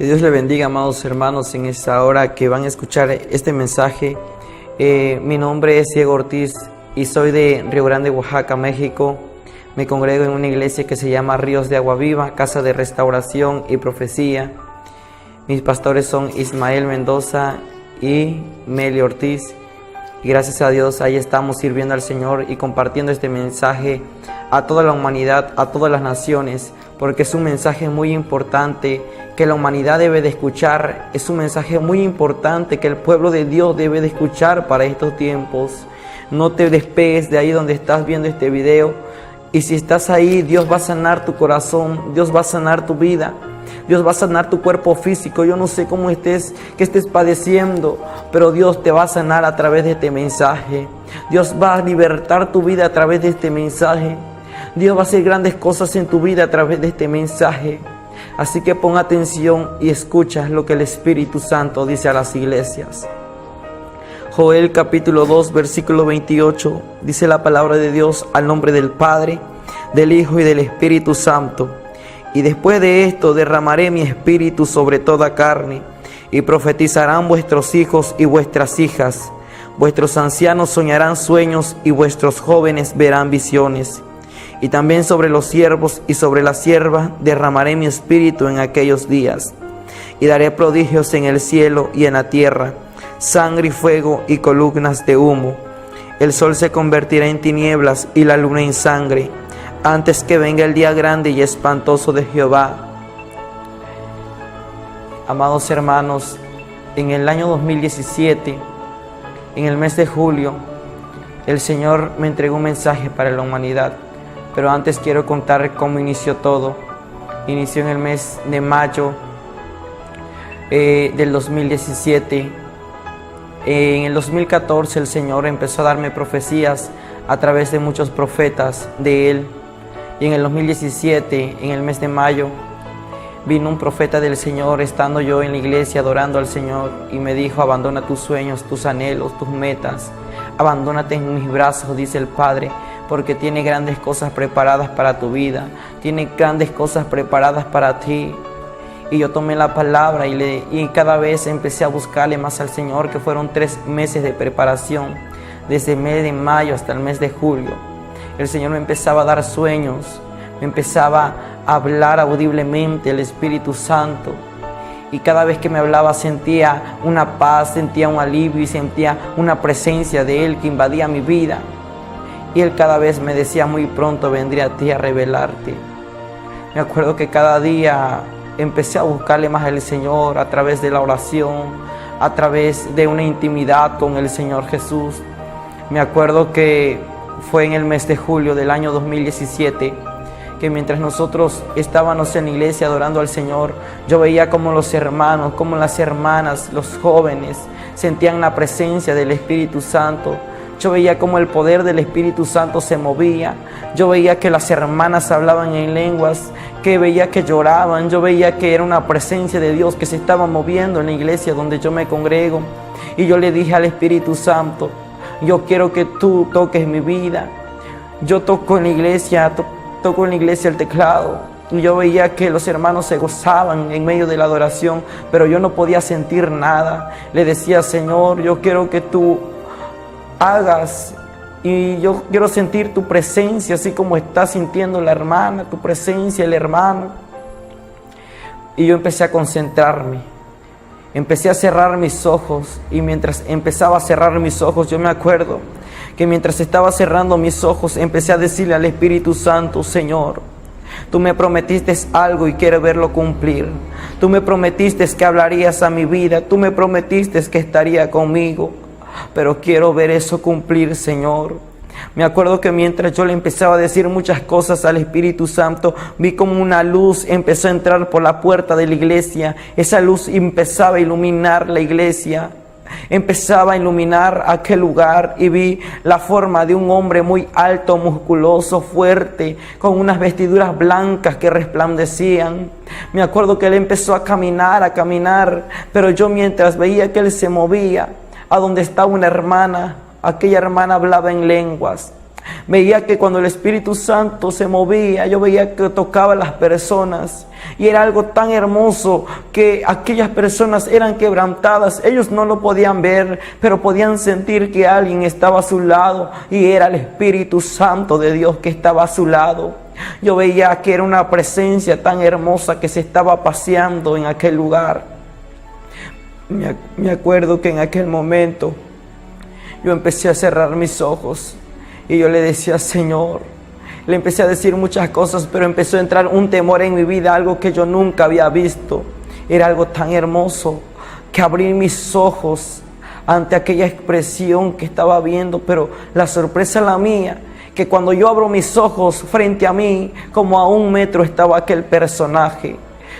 Que Dios le bendiga, amados hermanos, en esta hora que van a escuchar este mensaje. Mi nombre es Diego Ortiz y soy de Río Grande, Oaxaca, México. Me congrego en una iglesia que se llama Ríos de Agua Viva, Casa de Restauración y Profecía. Mis pastores son Ismael Mendoza y Meli Ortiz. Y gracias a Dios ahí estamos sirviendo al Señor y compartiendo este mensaje a toda la humanidad, a todas las naciones, porque es un mensaje muy importante que la humanidad debe de escuchar. Es un mensaje muy importante que el pueblo de Dios debe de escuchar para estos tiempos. No te despegues de ahí donde estás viendo este video. Y si estás ahí, Dios va a sanar tu corazón, Dios va a sanar tu vida, Dios va a sanar tu cuerpo físico. Yo no sé cómo estés, que estés padeciendo, pero Dios te va a sanar a través de este mensaje. Dios va a libertar tu vida a través de este mensaje. Dios va a hacer grandes cosas en tu vida a través de este mensaje. Así que pon atención y escucha lo que el Espíritu Santo dice a las iglesias. Joel capítulo 2, versículo 28, dice la palabra de Dios: al nombre del Padre, del Hijo y del Espíritu Santo. Y después de esto derramaré mi espíritu sobre toda carne, y profetizarán vuestros hijos y vuestras hijas. Vuestros ancianos soñarán sueños, y vuestros jóvenes verán visiones. Y también sobre los siervos y sobre las siervas derramaré mi espíritu en aquellos días. Y daré prodigios en el cielo y en la tierra, sangre y fuego y columnas de humo. El sol se convertirá en tinieblas y la luna en sangre, antes que venga el día grande y espantoso de Jehová. Amados hermanos, en el año 2017, en el mes de julio, el Señor me entregó un mensaje para la humanidad. Pero antes quiero contar cómo inició todo. Inició en el mes de mayo del 2017. En el 2014 el Señor empezó a darme profecías a través de muchos profetas de Él. Y en el 2017, en el mes de mayo, vino un profeta del Señor estando yo en la iglesia adorando al Señor y me dijo: abandona tus sueños, tus anhelos, tus metas. Abandónate en mis brazos, dice el Padre, porque tiene grandes cosas preparadas para tu vida. Tiene grandes cosas preparadas para ti. Y yo tomé la palabra y cada vez empecé a buscarle más al Señor, que fueron 3 meses de preparación, desde el mes de mayo hasta el mes de julio. El Señor me empezaba a dar sueños, me empezaba a hablar audiblemente el Espíritu Santo. Y cada vez que me hablaba sentía una paz, sentía un alivio y sentía una presencia de Él que invadía mi vida. Y Él cada vez me decía: muy pronto vendré a ti a revelarte. Me acuerdo que cada día empecé a buscarle más al Señor a través de la oración, a través de una intimidad con el Señor Jesús. Me acuerdo que fue en el mes de julio del año 2017 que mientras nosotros estábamos en la iglesia adorando al Señor, yo veía como los hermanos, como las hermanas, los jóvenes sentían la presencia del Espíritu Santo. Yo veía como el poder del Espíritu Santo se movía. Yo veía que las hermanas hablaban en lenguas, que veía que lloraban. Yo veía que era una presencia de Dios que se estaba moviendo en la iglesia donde yo me congrego. Y yo le dije al Espíritu Santo: yo quiero que tú toques mi vida. Yo toco en la iglesia, toco en la iglesia el teclado. Y yo veía que los hermanos se gozaban en medio de la adoración, pero yo no podía sentir nada. Le decía: Señor, yo quiero que tú hagas, y yo quiero sentir tu presencia, así como está sintiendo la hermana, tu presencia, el hermano. Y yo empecé a concentrarme, empecé a cerrar mis ojos, y mientras empezaba a cerrar mis ojos, yo me acuerdo que mientras estaba cerrando mis ojos, empecé a decirle al Espíritu Santo: Señor, tú me prometiste algo y quiero verlo cumplir. Tú me prometiste que hablarías a mi vida, tú me prometiste que estaría conmigo, pero quiero ver eso cumplir, Señor. Me acuerdo que mientras yo le empezaba a decir muchas cosas al Espíritu Santo, vi como una luz empezó a entrar por la puerta de la iglesia. Esa luz empezaba a iluminar la iglesia, empezaba a iluminar aquel lugar, y vi la forma de un hombre muy alto, musculoso, fuerte, con unas vestiduras blancas que resplandecían. Me acuerdo que él empezó a caminar, pero yo mientras veía que él se movía, a donde estaba una hermana, aquella hermana hablaba en lenguas. Veía que cuando el Espíritu Santo se movía, yo veía que tocaba a las personas. Y era algo tan hermoso que aquellas personas eran quebrantadas. Ellos no lo podían ver, pero podían sentir que alguien estaba a su lado. Y era el Espíritu Santo de Dios que estaba a su lado. Yo veía que era una presencia tan hermosa que se estaba paseando en aquel lugar. Me acuerdo que en aquel momento yo empecé a cerrar mis ojos. Y yo le decía, Señor, le empecé a decir muchas cosas, pero empezó a entrar un temor en mi vida, algo que yo nunca había visto. Era algo tan hermoso que abrí mis ojos ante aquella expresión que estaba viendo, pero la sorpresa la mía, que cuando yo abro mis ojos frente a mí, como a 1 metro estaba aquel personaje.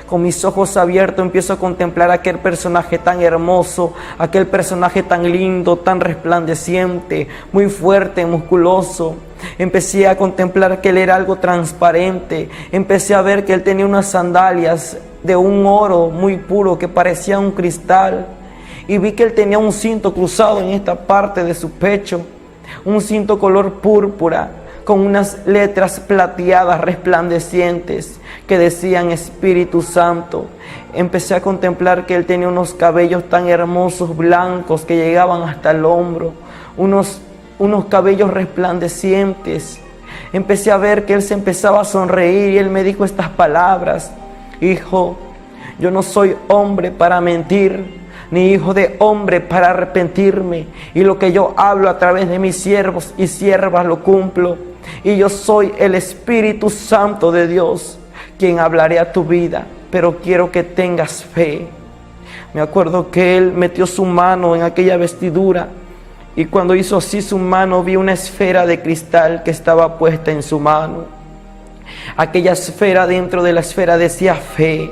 Con mis ojos abiertos empiezo a contemplar aquel personaje tan hermoso, aquel personaje tan lindo, tan resplandeciente, muy fuerte, musculoso. Empecé a contemplar que él era algo transparente. Empecé a ver que él tenía unas sandalias de un oro muy puro que parecía un cristal. Y vi que él tenía un cinto cruzado en esta parte de su pecho, un cinto color púrpura, con unas letras plateadas resplandecientes que decían Espíritu Santo. Empecé a contemplar que él tenía unos cabellos tan hermosos, blancos, que llegaban hasta el hombro, unos cabellos resplandecientes. Empecé a ver que él se empezaba a sonreír y él me dijo estas palabras: hijo, yo no soy hombre para mentir, ni hijo de hombre para arrepentirme, y lo que yo hablo a través de mis siervos y siervas lo cumplo. Y yo soy el Espíritu Santo de Dios, quien hablaré a tu vida, pero quiero que tengas fe. Me acuerdo que él metió su mano en aquella vestidura, y cuando hizo así su mano, vi una esfera de cristal que estaba puesta en su mano. Aquella esfera, dentro de la esfera decía fe.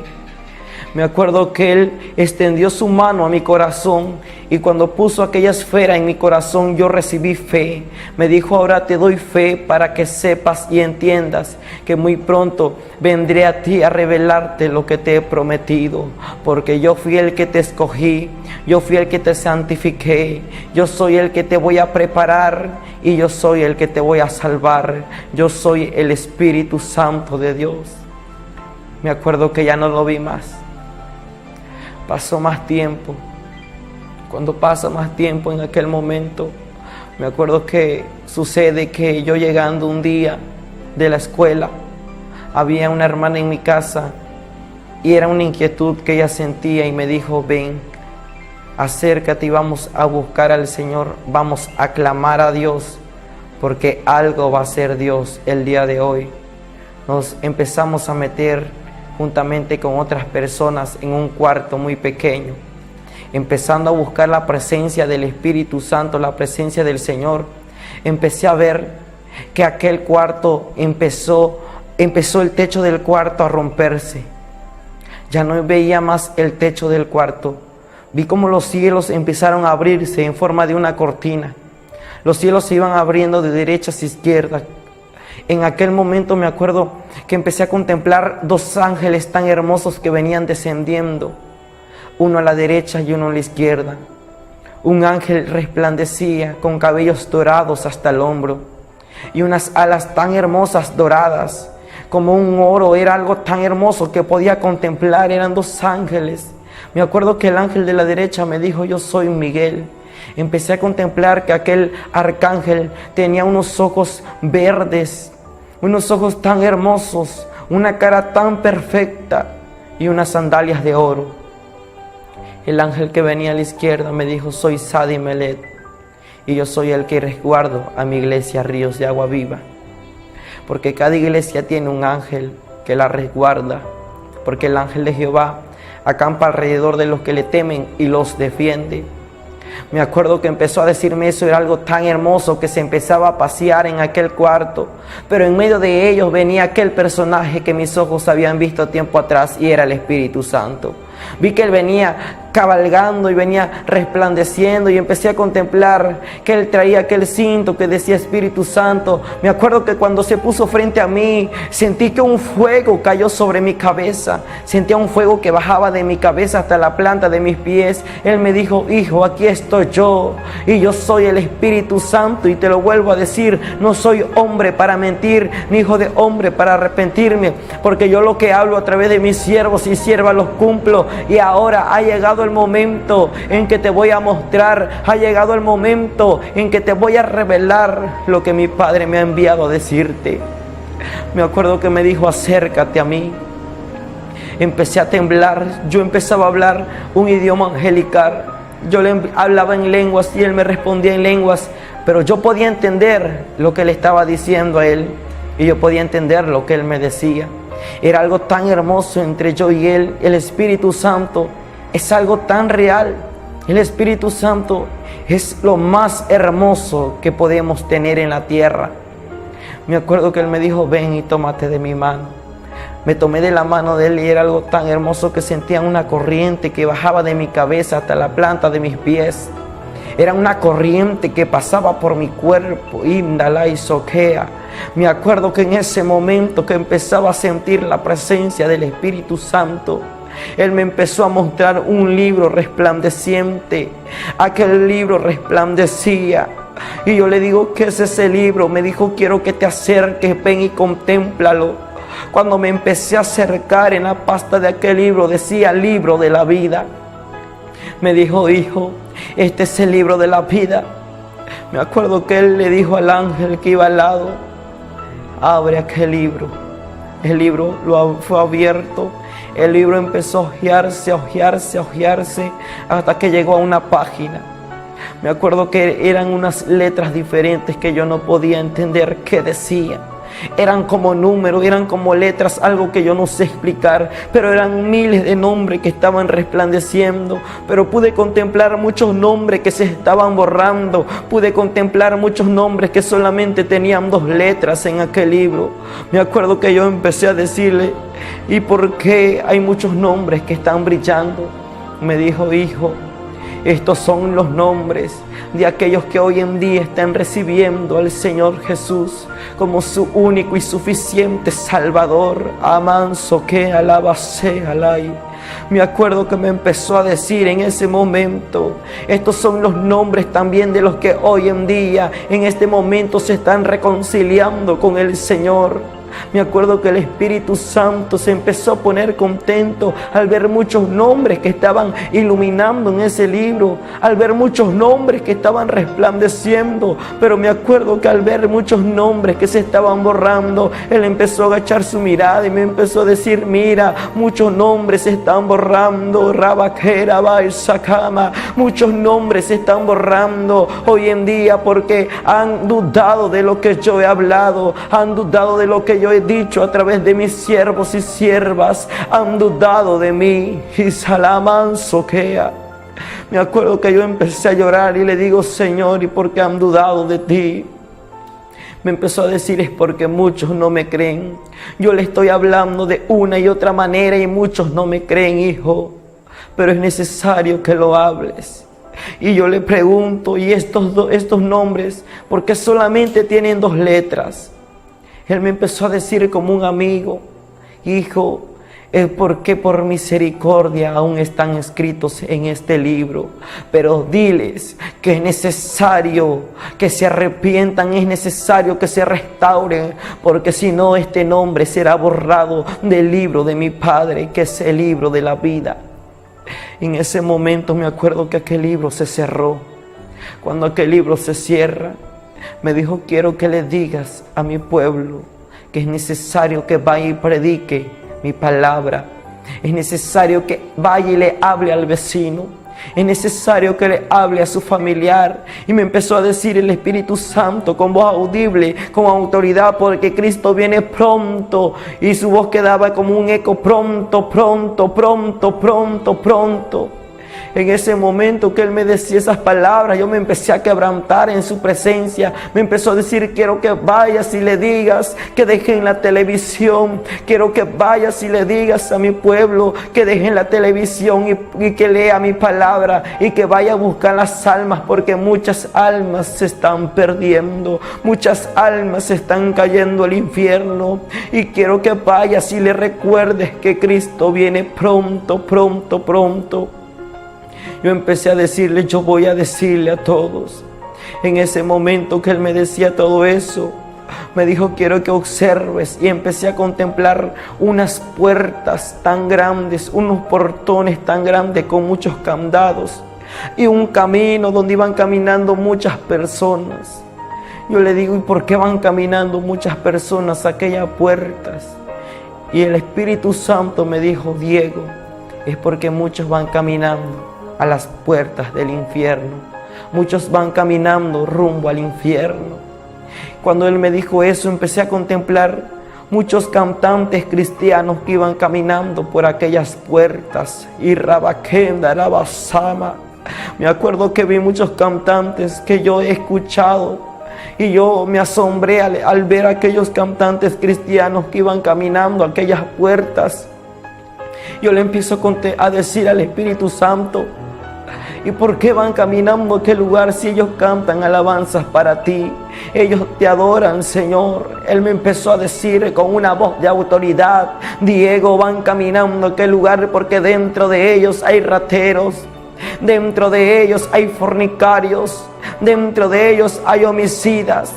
Me acuerdo que él extendió su mano a mi corazón, y cuando puso aquella esfera en mi corazón, yo recibí fe. Me dijo: ahora te doy fe para que sepas y entiendas que muy pronto vendré a ti a revelarte lo que te he prometido, porque yo fui el que te escogí, yo fui el que te santifiqué, yo soy el que te voy a preparar y yo soy el que te voy a salvar. Yo soy el Espíritu Santo de Dios. Me acuerdo que ya no lo vi más. Pasó más tiempo. Cuando pasa más tiempo, en aquel momento, me acuerdo que sucede que yo, llegando un día de la escuela, había una hermana en mi casa y era una inquietud que ella sentía y me dijo: ven, acércate y vamos a buscar al Señor, vamos a clamar a Dios, porque algo va a hacer Dios el día de hoy. Nos empezamos a meter juntamente con otras personas en un cuarto muy pequeño, empezando a buscar la presencia del Espíritu Santo, la presencia del Señor. Empecé a ver que aquel cuarto empezó el techo del cuarto a romperse. Ya no veía más el techo del cuarto. Vi como los cielos empezaron a abrirse en forma de una cortina. Los cielos se iban abriendo de derecha a izquierda. En aquel momento me acuerdo que empecé a contemplar 2 ángeles tan hermosos que venían descendiendo, uno a la derecha y uno a la izquierda. Un ángel resplandecía con cabellos dorados hasta el hombro y unas alas tan hermosas doradas como un oro. Era algo tan hermoso que podía contemplar. Eran 2 ángeles. Me acuerdo que el ángel de la derecha me dijo: yo soy Miguel. Empecé a contemplar que aquel arcángel tenía unos ojos verdes, unos ojos tan hermosos, una cara tan perfecta y unas sandalias de oro. El ángel que venía a la izquierda me dijo: soy Sadi Melet, y yo soy el que resguardo a mi iglesia Ríos de Agua Viva, porque cada iglesia tiene un ángel que la resguarda, porque el ángel de Jehová acampa alrededor de los que le temen y los defiende. Me acuerdo que empezó a decirme eso. Era algo tan hermoso que se empezaba a pasear en aquel cuarto, pero en medio de ellos venía aquel personaje que mis ojos habían visto tiempo atrás, y era el Espíritu Santo. Vi que él venía cabalgando y venía resplandeciendo, y empecé a contemplar que él traía aquel cinto que decía Espíritu Santo. Me acuerdo que cuando se puso frente a mí, sentí que un fuego cayó sobre mi cabeza. Sentía un fuego que bajaba de mi cabeza hasta la planta de mis pies. Él me dijo: hijo, aquí estoy yo, y yo soy el Espíritu Santo, y te lo vuelvo a decir, no soy hombre para mentir, ni hijo de hombre para arrepentirme, porque yo lo que hablo a través de mis siervos y siervas los cumplo. Y ahora ha llegado el momento en que te voy a mostrar, ha llegado el momento en que te voy a revelar lo que mi Padre me ha enviado a decirte. Me acuerdo que me dijo: acércate a mí. Empecé a temblar, yo empezaba a hablar un idioma angelical. Yo le hablaba en lenguas y él me respondía en lenguas, pero yo podía entender lo que le estaba diciendo a él, y yo podía entender lo que él me decía. Era algo tan hermoso entre yo y él. El Espíritu Santo es algo tan real. El Espíritu Santo es lo más hermoso que podemos tener en la tierra. Me acuerdo que él me dijo: ven y tómate de mi mano. Me tomé de la mano de él y era algo tan hermoso que sentía una corriente que bajaba de mi cabeza hasta la planta de mis pies. Era una corriente que pasaba por mi cuerpo, índala y soquea. Me acuerdo que en ese momento que empezaba a sentir la presencia del Espíritu Santo, él me empezó a mostrar un libro resplandeciente. Aquel libro resplandecía. Y yo le digo: ¿qué es ese libro? Me dijo: quiero que te acerques, ven y contémplalo. Cuando me empecé a acercar, en la pasta de aquel libro decía: libro de la vida. Me dijo: hijo, este es el libro de la vida. Me acuerdo que él le dijo al ángel que iba al lado: abre aquel libro. El libro fue abierto. El libro empezó a hojearse, a hojearse, a hojearse, hasta que llegó a una página. Me acuerdo que eran unas letras diferentes que yo no podía entender qué decían. Eran como números, eran como letras, algo que yo no sé explicar, pero eran miles de nombres que estaban resplandeciendo. Pero pude contemplar muchos nombres que se estaban borrando. Pude contemplar muchos nombres que solamente tenían 2 letras en aquel libro. Me acuerdo que yo empecé a decirle: ¿y por qué hay muchos nombres que están brillando? Me dijo: hijo, estos son los nombres de aquellos que hoy en día están recibiendo al Señor Jesús como su único y suficiente Salvador. Amanso que alabase alay. Me acuerdo que me empezó a decir en ese momento: estos son los nombres también de los que hoy en día, en este momento, se están reconciliando con el Señor. Me acuerdo que el Espíritu Santo se empezó a poner contento al ver muchos nombres que estaban iluminando en ese libro, al ver muchos nombres que estaban resplandeciendo. Pero me acuerdo que al ver muchos nombres que se estaban borrando, él empezó a agachar su mirada y me empezó a decir: mira, muchos nombres se están borrando, Rabaquera, Baisakama, muchos nombres se están borrando hoy en día porque han dudado de lo que yo he hablado, han dudado de lo que yo he dicho a través de mis siervos y siervas, han dudado de mí. Y Salaman Soquea. Me acuerdo que yo empecé a llorar y le digo: Señor, ¿y por qué han dudado de ti? Me empezó a decir: es porque muchos no me creen. Yo le estoy hablando de una y otra manera y muchos no me creen, hijo, pero es necesario que lo hables. Y yo le pregunto: ¿y estos nombres por qué solamente tienen 2 letras? Él me empezó a decir como un amigo: hijo, es porque por misericordia aún están escritos en este libro, pero diles que es necesario que se arrepientan, es necesario que se restauren, porque si no, este nombre será borrado del libro de mi Padre, que es el libro de la vida. En ese momento me acuerdo que aquel libro se cerró. Cuando aquel libro se cierra, me dijo: quiero que le digas a mi pueblo que es necesario que vaya y predique mi palabra. Es necesario que vaya y le hable al vecino. Es necesario que le hable a su familiar. Y me empezó a decir el Espíritu Santo con voz audible, con autoridad, porque Cristo viene pronto. Y su voz quedaba como un eco: pronto, pronto, pronto, pronto, pronto. En ese momento que Él me decía esas palabras, yo me empecé a quebrantar en su presencia. Me empezó a decir: quiero que vayas y le digas que dejen la televisión. Quiero que vayas y le digas a mi pueblo que dejen la televisión y que lea mi palabra y que vaya a buscar las almas, porque muchas almas se están perdiendo, muchas almas se están cayendo al infierno. Y quiero que vayas y le recuerdes que Cristo viene pronto, pronto, pronto. Yo empecé a decirle: yo voy a decirle a todos. En ese momento que Él me decía todo eso, me dijo: quiero que observes. Y empecé a contemplar unas puertas tan grandes, unos portones tan grandes con muchos candados, y un camino donde iban caminando muchas personas. Yo le digo: ¿y por qué van caminando muchas personas a aquellas puertas? Y el Espíritu Santo me dijo: Diego, es porque muchos van caminando a las puertas del infierno. Muchos van caminando rumbo al infierno. Cuando Él me dijo eso, empecé a contemplar muchos cantantes cristianos que iban caminando por aquellas puertas. Y Rabakenda, Rabasama. Me acuerdo que vi muchos cantantes que yo he escuchado, y yo me asombré al ver a aquellos cantantes cristianos que iban caminando a aquellas puertas. Yo le empiezo a decir al Espíritu Santo: ¿y por qué van caminando a aquel lugar si ellos cantan alabanzas para ti? Ellos te adoran, Señor. Él me empezó a decir con una voz de autoridad: Diego, van caminando a aquel lugar porque dentro de ellos hay rateros, dentro de ellos hay fornicarios, dentro de ellos hay homicidas,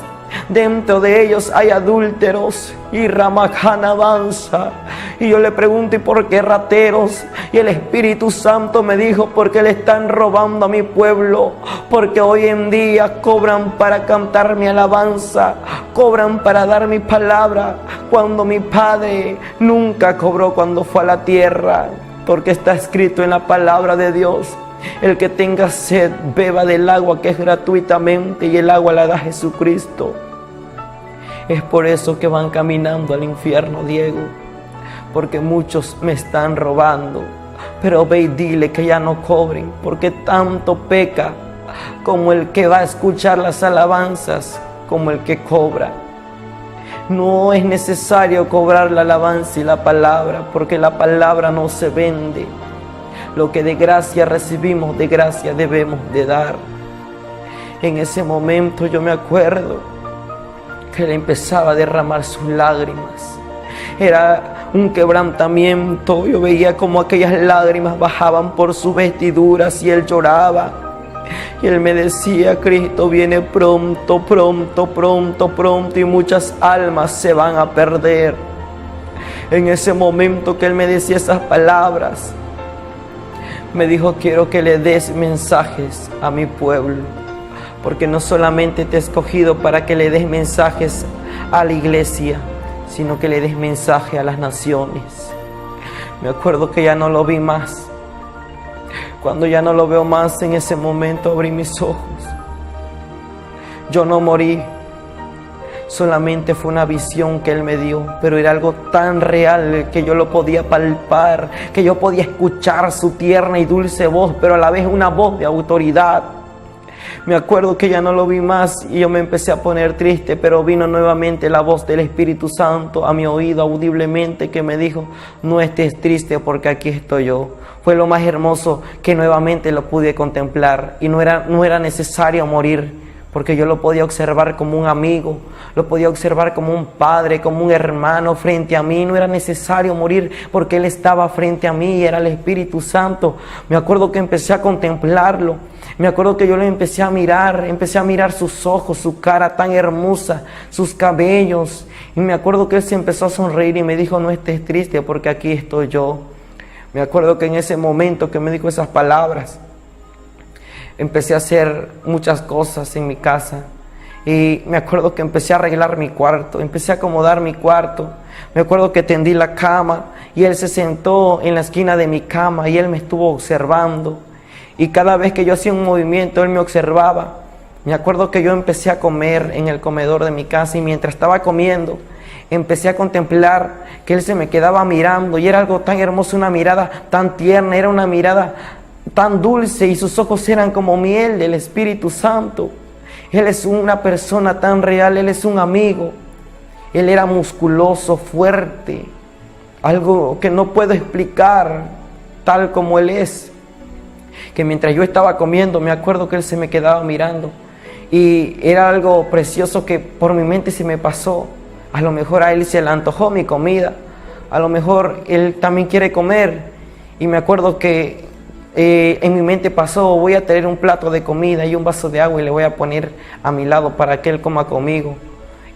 dentro de ellos hay adúlteros. Y Ramajana avanza. Y yo le pregunto: ¿y por qué rateros? Y el Espíritu Santo me dijo: porque le están robando a mi pueblo, porque hoy en día cobran para cantar mi alabanza, cobran para dar mi palabra, cuando mi Padre nunca cobró cuando fue a la tierra. Porque está escrito en la palabra de Dios: el que tenga sed, beba del agua que es gratuitamente, y el agua la da Jesucristo. Es por eso que van caminando al infierno, Diego, porque muchos me están robando. Pero ve y dile que ya no cobren, porque tanto peca como el que va a escuchar las alabanzas, como el que cobra. No es necesario cobrar la alabanza y la palabra, porque la palabra no se vende. Lo que de gracia recibimos, de gracia debemos de dar. En ese momento yo me acuerdo que Él empezaba a derramar sus lágrimas. Era un quebrantamiento. Yo veía como aquellas lágrimas bajaban por sus vestiduras y Él lloraba. Y Él me decía: Cristo viene pronto, pronto, pronto, pronto, y muchas almas se van a perder. En ese momento que Él me decía esas palabras, me dijo: quiero que le des mensajes a mi pueblo, porque no solamente te he escogido para que le des mensajes a la iglesia, sino que le des mensaje a las naciones. Me acuerdo que ya no lo vi más. Cuando ya no lo veo más, en ese momento abrí mis ojos. Yo no morí, solamente fue una visión que Él me dio, pero era algo tan real que yo lo podía palpar, que yo podía escuchar su tierna y dulce voz, pero a la vez una voz de autoridad. Me acuerdo que ya no lo vi más y yo me empecé a poner triste, pero vino nuevamente la voz del Espíritu Santo a mi oído audiblemente, que me dijo: no estés triste, porque aquí estoy yo. Fue lo más hermoso que nuevamente lo pude contemplar, y no era necesario morir, porque yo lo podía observar como un amigo, lo podía observar como un padre, como un hermano frente a mí. No era necesario morir, porque Él estaba frente a mí y era el Espíritu Santo. Me acuerdo que empecé a contemplarlo. Me acuerdo que yo lo empecé a mirar sus ojos, su cara tan hermosa, sus cabellos. Y me acuerdo que Él se empezó a sonreír y me dijo: no estés triste, porque aquí estoy yo. Me acuerdo que en ese momento que me dijo esas palabras, empecé a hacer muchas cosas en mi casa. Y me acuerdo que empecé a arreglar mi cuarto, empecé a acomodar mi cuarto. Me acuerdo que tendí la cama y Él se sentó en la esquina de mi cama y Él me estuvo observando. Y cada vez que yo hacía un movimiento, Él me observaba. Me acuerdo que yo empecé a comer en el comedor de mi casa, y mientras estaba comiendo, empecé a contemplar que Él se me quedaba mirando, y era algo tan hermoso, una mirada tan tierna, era una mirada tan dulce y sus ojos eran como miel del Espíritu Santo. Él es una persona tan real, Él es un amigo. Él era musculoso, fuerte, algo que no puedo explicar tal como Él es. Que mientras yo estaba comiendo, me acuerdo que Él se me quedaba mirando y era algo precioso que por mi mente se me pasó. A lo mejor a Él se le antojó mi comida, a lo mejor Él también quiere comer. Y me acuerdo que en mi mente pasó, voy a traer un plato de comida y un vaso de agua y le voy a poner a mi lado para que Él coma conmigo.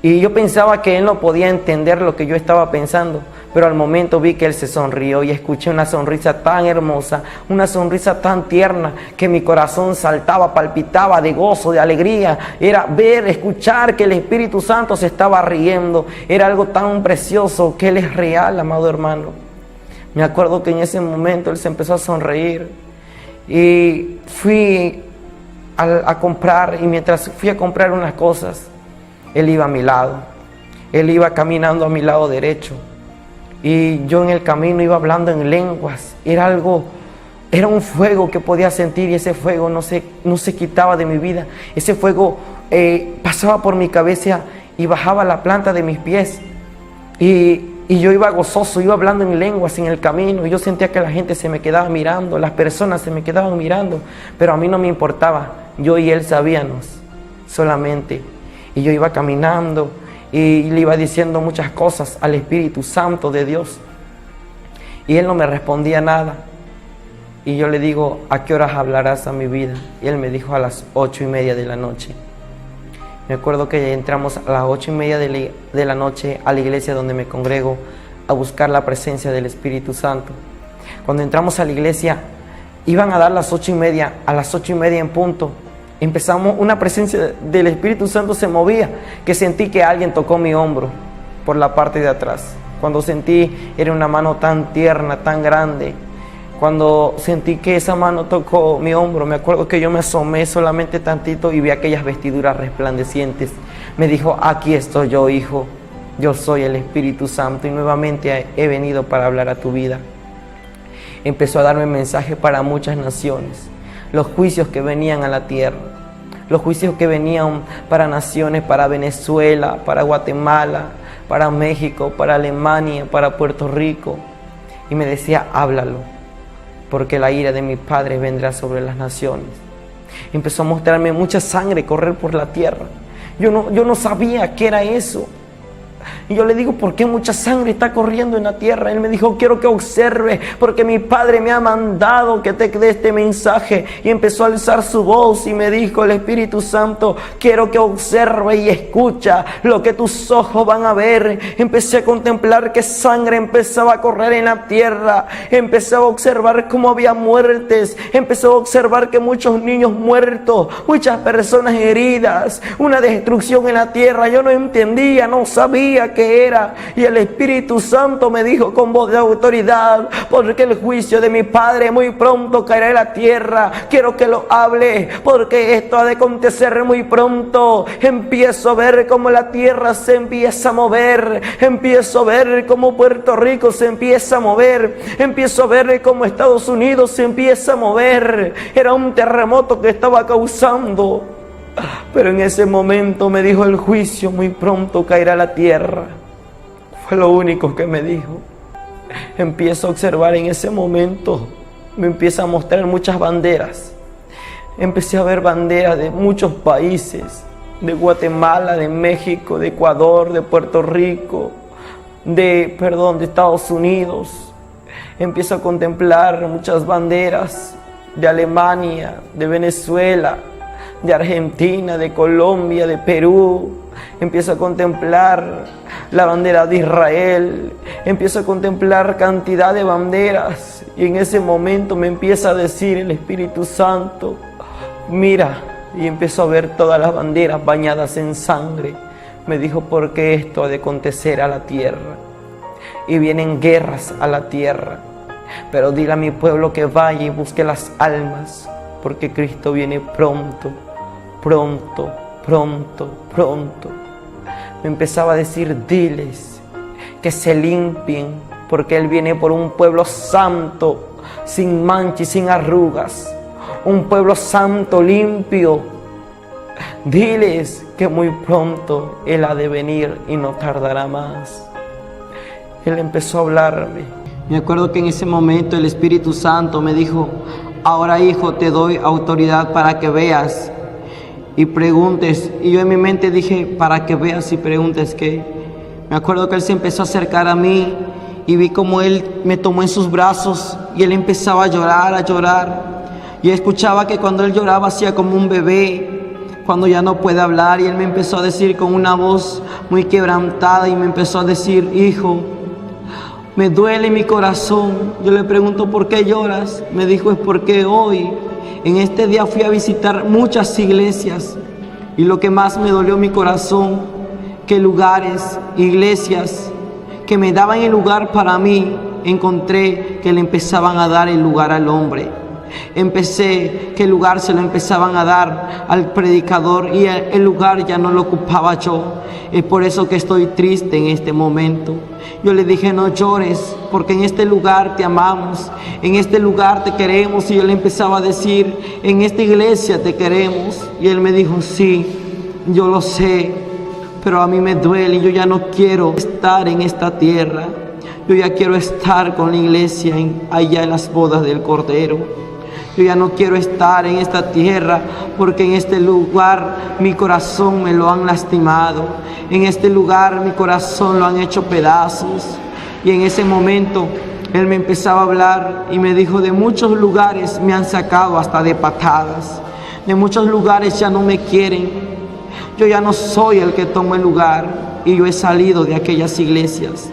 Y yo pensaba que Él no podía entender lo que yo estaba pensando, pero al momento vi que Él se sonrió y escuché una sonrisa tan hermosa, una sonrisa tan tierna, que mi corazón saltaba, palpitaba de gozo, de alegría. Era ver, escuchar que el Espíritu Santo se estaba riendo. Era algo tan precioso, que Él es real, amado hermano. Me acuerdo que en ese momento Él se empezó a sonreír y fui a comprar, y mientras fui a comprar unas cosas, Él iba a mi lado. Él iba caminando a mi lado derecho. Y yo en el camino iba hablando en lenguas. Era un fuego que podía sentir, y ese fuego no se quitaba de mi vida. Ese fuego pasaba por mi cabeza y bajaba la planta de mis pies. Y yo iba gozoso, iba hablando en lenguas en el camino. Y yo sentía que la gente se me quedaba mirando, las personas se me quedaban mirando. Pero a mí no me importaba. Yo y Él sabíamos solamente. Y yo iba caminando y le iba diciendo muchas cosas al Espíritu Santo de Dios. Y Él no me respondía nada. Y yo le digo, ¿a qué horas hablarás a mi vida? Y Él me dijo, a las 8:30 de la noche. Me acuerdo que entramos a las 8:30 de la noche a la iglesia donde me congrego a buscar la presencia del Espíritu Santo. Cuando entramos a la iglesia, iban a dar las 8:30, a las 8:30 en punto. Empezamos, una presencia del Espíritu Santo se movía, que sentí que alguien tocó mi hombro por la parte de atrás. Cuando sentí, era una mano tan tierna, tan grande. Cuando sentí que esa mano tocó mi hombro, me acuerdo que yo me asomé solamente tantito y vi aquellas vestiduras resplandecientes. Me dijo, aquí estoy yo, hijo, yo soy el Espíritu Santo y nuevamente he venido para hablar a tu vida. Empezó a darme mensajes para muchas naciones, los juicios que venían a la tierra, los juicios que venían para naciones, para Venezuela, para Guatemala, para México, para Alemania, para Puerto Rico. Y me decía, háblalo, porque la ira de mi Padre vendrá sobre las naciones. Empezó a mostrarme mucha sangre correr por la tierra. Yo no sabía qué era eso. Y yo le digo, ¿por qué mucha sangre está corriendo en la tierra? Él me dijo, quiero que observe, porque mi Padre me ha mandado que te dé este mensaje. Y empezó a alzar su voz y me dijo, el Espíritu Santo, quiero que observe y escucha lo que tus ojos van a ver. Empecé a contemplar que sangre empezaba a correr en la tierra. Empecé a observar cómo había muertes. Empecé a observar que muchos niños muertos, muchas personas heridas, una destrucción en la tierra. Yo no entendía, no sabía que era, y el Espíritu Santo me dijo con voz de autoridad, porque el juicio de mi Padre muy pronto caerá en la tierra. Quiero que lo hable, porque esto ha de acontecer muy pronto. Empiezo a ver cómo la tierra se empieza a mover, empiezo a ver cómo Puerto Rico se empieza a mover, empiezo a ver cómo Estados Unidos se empieza a mover. Era un terremoto que estaba causando. Pero en ese momento me dijo, el juicio muy pronto caerá a la tierra. Fue lo único que me dijo. Empiezo a observar en ese momento, me empieza a mostrar muchas banderas. Empecé a ver banderas de muchos países, de Guatemala, de México, de Ecuador, de Puerto Rico, de Estados Unidos. Empiezo a contemplar muchas banderas de Alemania, de Venezuela, de Argentina, de Colombia, de Perú. Empiezo a contemplar la bandera de Israel. Empiezo a contemplar cantidad de banderas. Y en ese momento me empieza a decir el Espíritu Santo, mira. Y empiezo a ver todas las banderas bañadas en sangre. Me dijo, porque esto ha de acontecer a la tierra. Y vienen guerras a la tierra. Pero dile a mi pueblo que vaya y busque las almas, porque Cristo viene pronto. Pronto, pronto, pronto. Me empezaba a decir, diles que se limpien, porque Él viene por un pueblo santo, sin mancha y sin arrugas, un pueblo santo, limpio. Diles que muy pronto Él ha de venir y no tardará más. Él empezó a hablarme. Me acuerdo que en ese momento el Espíritu Santo me dijo: ahora, hijo, te doy autoridad para que veas y preguntes. Y yo en mi mente dije: para que veas y preguntes ¿qué? Me acuerdo que Él se empezó a acercar a mí y vi como Él me tomó en sus brazos y Él empezaba a llorar, a llorar. Y escuchaba que cuando Él lloraba hacía como un bebé cuando ya no puede hablar, y Él me empezó a decir con una voz muy quebrantada y me empezó a decir: hijo, me duele mi corazón. Yo le pregunto: ¿por qué lloras? Me dijo: es porque hoy, en este día, fui a visitar muchas iglesias y lo que más me dolió mi corazón, que lugares, iglesias que me daban el lugar para mí, encontré que le empezaban a dar el lugar al hombre. Empecé que el lugar se lo empezaban a dar al predicador y el lugar ya no lo ocupaba yo. Es por eso que estoy triste en este momento. Yo le dije: no llores, porque en este lugar te amamos, en este lugar te queremos. Y yo le empezaba a decir: en esta iglesia te queremos. Y él me dijo: sí, yo lo sé, pero a mí me duele y yo ya no quiero estar en esta tierra. Yo ya quiero estar con la iglesia allá en las bodas del Cordero. Yo ya no quiero estar en esta tierra, porque en este lugar mi corazón me lo han lastimado. En este lugar mi corazón lo han hecho pedazos. Y en ese momento Él me empezaba a hablar y me dijo: de muchos lugares me han sacado hasta de patadas. De muchos lugares ya no me quieren. Yo ya no soy el que toma el lugar y yo he salido de aquellas iglesias.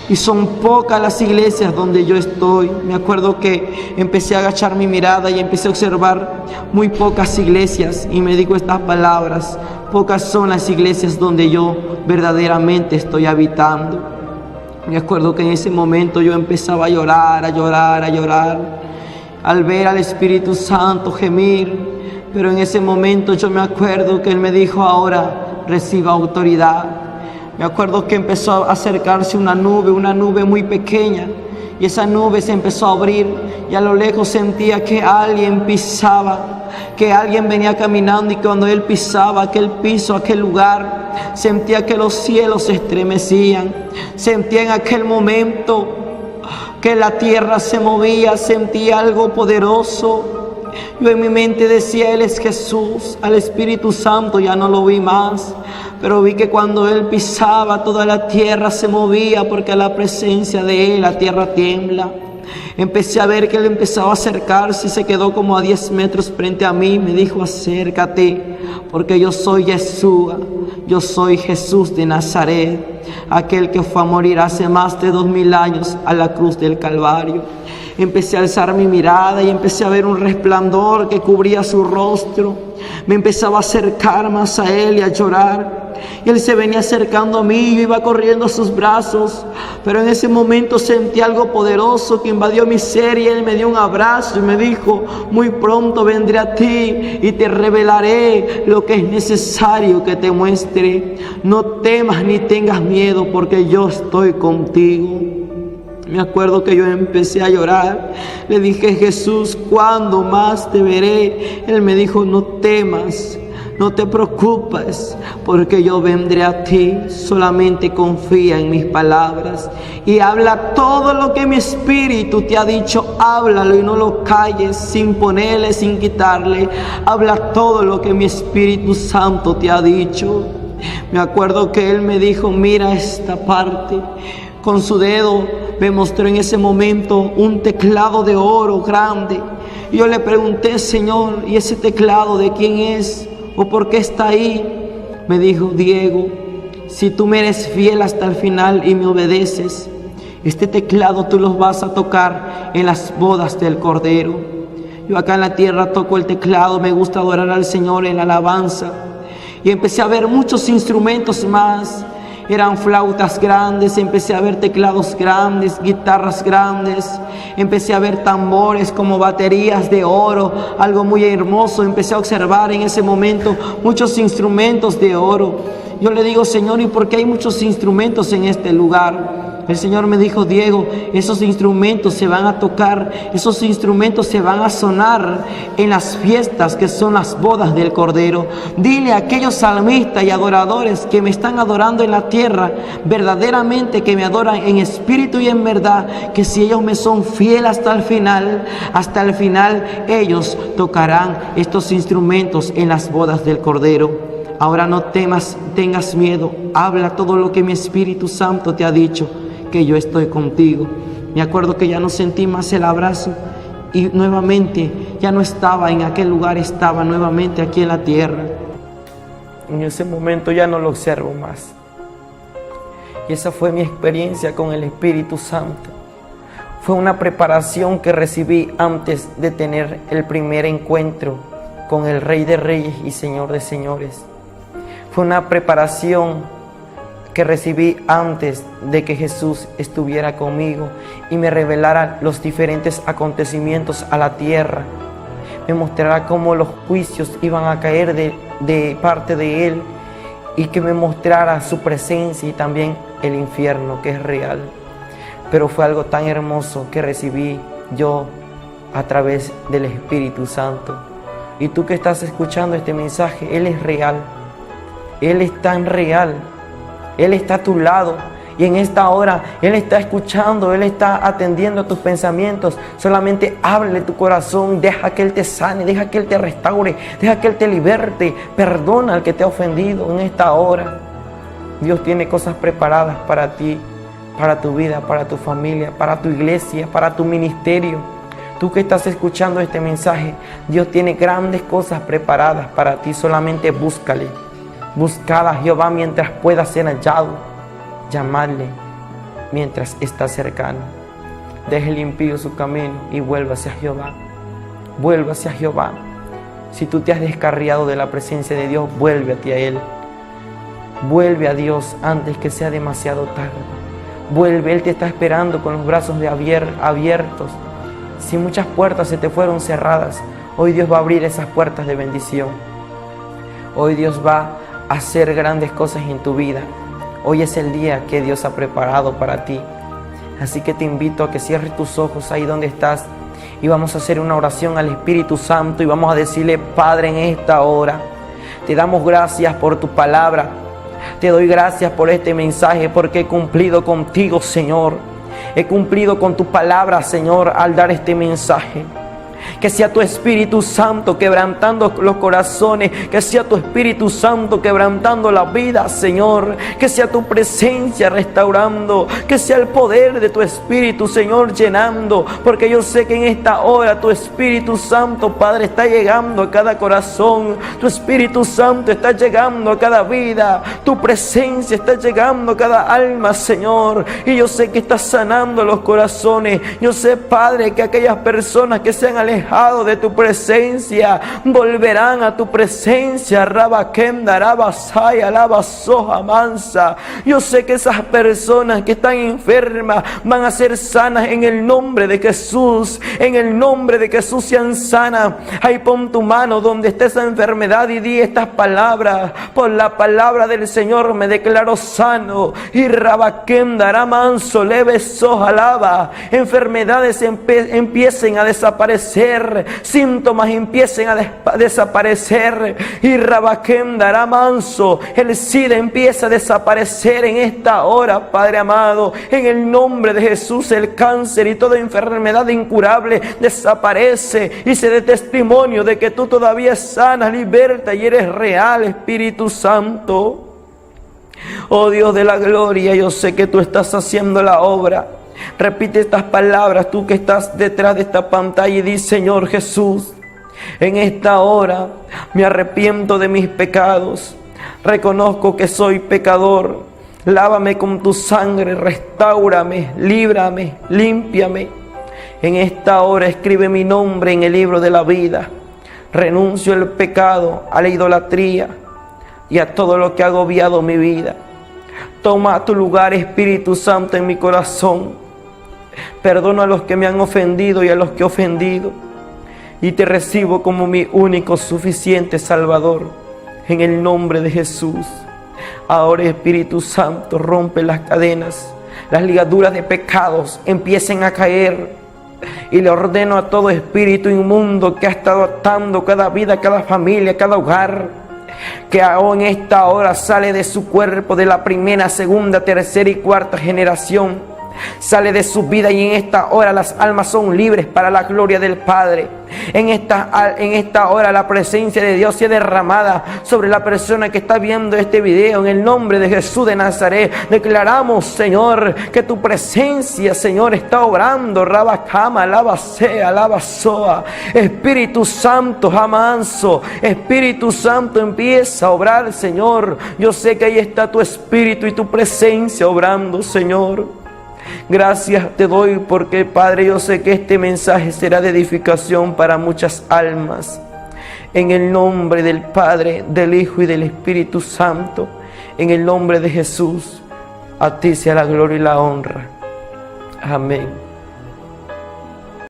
Y son pocas las iglesias donde yo estoy. Me acuerdo que empecé a agachar mi mirada y empecé a observar muy pocas iglesias. Y me digo estas palabras: pocas son las iglesias donde yo verdaderamente estoy habitando. Me acuerdo que en ese momento yo empezaba a llorar, a llorar, a llorar, al ver al Espíritu Santo gemir. Pero en ese momento yo me acuerdo que Él me dijo: ahora reciba autoridad. Me acuerdo que empezó a acercarse una nube muy pequeña, y esa nube se empezó a abrir, y a lo lejos sentía que alguien pisaba, que alguien venía caminando, y cuando Él pisaba aquel piso, aquel lugar, sentía que los cielos se estremecían. Sentía en aquel momento que la tierra se movía, sentía algo poderoso. Yo en mi mente decía: Él es Jesús. Al Espíritu Santo ya no lo vi más, pero vi que cuando Él pisaba toda la tierra se movía, porque a la presencia de Él la tierra tiembla. Empecé a ver que Él empezaba a acercarse y se quedó como a 10 metros frente a mí. Me dijo: acércate, porque yo soy Yeshua, yo soy Jesús de Nazaret, aquel que fue a morir hace más de 2000 años a la cruz del Calvario. Empecé a alzar mi mirada y empecé a ver un resplandor que cubría su rostro. Me empezaba a acercar más a Él y a llorar. Y Él se venía acercando a mí, yo iba corriendo a sus brazos. Pero en ese momento sentí algo poderoso que invadió mi ser, y Él me dio un abrazo y me dijo: muy pronto vendré a ti y te revelaré lo que es necesario que te muestre. No temas ni tengas miedo, porque yo estoy contigo. Me acuerdo que yo empecé a llorar. Le dije: Jesús, ¿cuándo más te veré? Él me dijo: no temas, no te preocupes, porque yo vendré a ti. Solamente confía en mis palabras y habla todo lo que mi espíritu te ha dicho. Háblalo y no lo calles, sin ponerle, sin quitarle. Habla todo lo que mi Espíritu Santo te ha dicho. Me acuerdo que Él me dijo: mira esta parte. Con su dedo me mostró en ese momento un teclado de oro grande. Y yo le pregunté: Señor, ¿y ese teclado de quién es? ¿O por qué está ahí? Me dijo: Diego, si tú me eres fiel hasta el final y me obedeces, este teclado tú los vas a tocar en las bodas del Cordero. Yo acá en la tierra toco el teclado, me gusta adorar al Señor en la alabanza. Y empecé a ver muchos instrumentos más. Eran flautas grandes, empecé a ver teclados grandes, guitarras grandes, empecé a ver tambores como baterías de oro, algo muy hermoso. Empecé a observar en ese momento muchos instrumentos de oro. Yo le digo: Señor, ¿y por qué hay muchos instrumentos en este lugar? El Señor me dijo: Diego, esos instrumentos se van a tocar, esos instrumentos se van a sonar en las fiestas que son las bodas del Cordero. Dile a aquellos salmistas y adoradores que me están adorando en la tierra, verdaderamente que me adoran en espíritu y en verdad, que si ellos me son fieles hasta el final, ellos tocarán estos instrumentos en las bodas del Cordero. Ahora no temas, tengas miedo, habla todo lo que mi Espíritu Santo te ha dicho, que yo estoy contigo. Me acuerdo que ya no sentí más el abrazo y nuevamente ya no estaba en aquel lugar, estaba nuevamente aquí en la tierra. En ese momento ya no lo observo más. Y esa fue mi experiencia con el Espíritu Santo. Fue una preparación que recibí antes de tener el primer encuentro con el Rey de Reyes y Señor de Señores. Fue una preparación que recibí antes de que Jesús estuviera conmigo y me revelara los diferentes acontecimientos a la tierra. Me mostrará cómo los juicios iban a caer de parte de Él, y que me mostrara su presencia y también el infierno, que es real. Pero fue algo tan hermoso que recibí yo a través del Espíritu Santo. Y tú que estás escuchando este mensaje, Él es real. Él es tan real. Él está a tu lado. Y en esta hora Él está escuchando, Él está atendiendo a tus pensamientos. Solamente háblale tu corazón, deja que Él te sane, deja que Él te restaure, deja que Él te liberte. Perdona al que te ha ofendido en esta hora. Dios tiene cosas preparadas para ti, para tu vida, para tu familia, para tu iglesia, para tu ministerio. Tú que estás escuchando este mensaje, Dios tiene grandes cosas preparadas para ti. Solamente búscale. Buscad a Jehová mientras pueda ser hallado. Llamadle mientras está cercano. Deje el impío su camino y vuelva hacia Jehová. Vuelva hacia Jehová. Si tú te has descarriado de la presencia de Dios, vuelve hacia Él. Vuelve a Dios antes que sea demasiado tarde. Vuelve, Él te está esperando con los brazos abiertos. Si muchas puertas se te fueron cerradas, hoy Dios va a abrir esas puertas de bendición. Hoy Dios va a hacer grandes cosas en tu vida. Hoy es el día que Dios ha preparado para ti. Así que te invito a que cierres tus ojos ahí donde estás y vamos a hacer una oración al Espíritu Santo y vamos a decirle: Padre, en esta hora te damos gracias por tu palabra. Te doy gracias por este mensaje, porque he cumplido contigo, Señor. He cumplido con tu palabra, Señor, al dar este mensaje. Que sea tu Espíritu Santo quebrantando los corazones, que sea tu Espíritu Santo quebrantando la vida, Señor, que sea tu presencia restaurando, que sea el poder de tu Espíritu, Señor, llenando, porque yo sé que en esta hora tu Espíritu Santo, Padre, está llegando a cada corazón, tu Espíritu Santo está llegando a cada vida, tu presencia está llegando a cada alma, Señor, y yo sé que estás sanando los corazones. Yo sé, Padre, que aquellas personas que se han alejado de tu presencia volverán a tu presencia. Rabakenda, Rabasaya, Labasoja, Mansa. Yo sé que esas personas que están enfermas van a ser sanas en el nombre de Jesús. En el nombre de Jesús sean sanas. Ahí pon tu mano donde esté esa enfermedad y di estas palabras: por la palabra del Señor me declaro sano. Y Rabakenda, Ramanso, Leve Soja, Lava. Enfermedades empiecen a desaparecer, síntomas empiecen a desaparecer. Y Rabakenda, Ramanso, el SIDA empieza a desaparecer en esta hora, Padre amado. En el nombre de Jesús, el cáncer y toda enfermedad incurable desaparece y se dé testimonio de que tú todavía sanas, libertas y eres real, Espíritu Santo. Oh Dios de la gloria, yo sé que tú estás haciendo la obra. Repite estas palabras, tú que estás detrás de esta pantalla, y di: Señor Jesús, en esta hora me arrepiento de mis pecados. Reconozco que soy pecador. Lávame con tu sangre, restáurame, líbrame, límpiame. En esta hora escribe mi nombre en el libro de la vida. Renuncio al pecado, a la idolatría y a todo lo que ha agobiado mi vida. Toma tu lugar, Espíritu Santo, en mi corazón. Perdono a los que me han ofendido y a los que he ofendido. Y te recibo como mi único suficiente Salvador. En el nombre de Jesús. Ahora, Espíritu Santo, rompe las cadenas. las ligaduras de pecados empiecen a caer. Y le ordeno a todo espíritu inmundo que ha estado atando cada vida, cada familia, cada hogar, que aún en esta hora sale de su cuerpo, de la primera, segunda, tercera y cuarta generación. Sale de su vida y en esta hora las almas son libres para la gloria del Padre. En esta hora la presencia de Dios sea derramada sobre la persona que está viendo este video. En el nombre de Jesús de Nazaret declaramos, Señor, que tu presencia, Señor, está obrando. Rabacama, Labasea, Labasoa. Espíritu Santo, Jamanso, Espíritu Santo, empieza a obrar, Señor. Yo sé que ahí está tu Espíritu y tu presencia obrando, Señor. Gracias te doy porque, Padre, yo sé que este mensaje será de edificación para muchas almas. En el nombre del Padre, del Hijo y del Espíritu Santo, en el nombre de Jesús, a ti sea la gloria y la honra. Amén.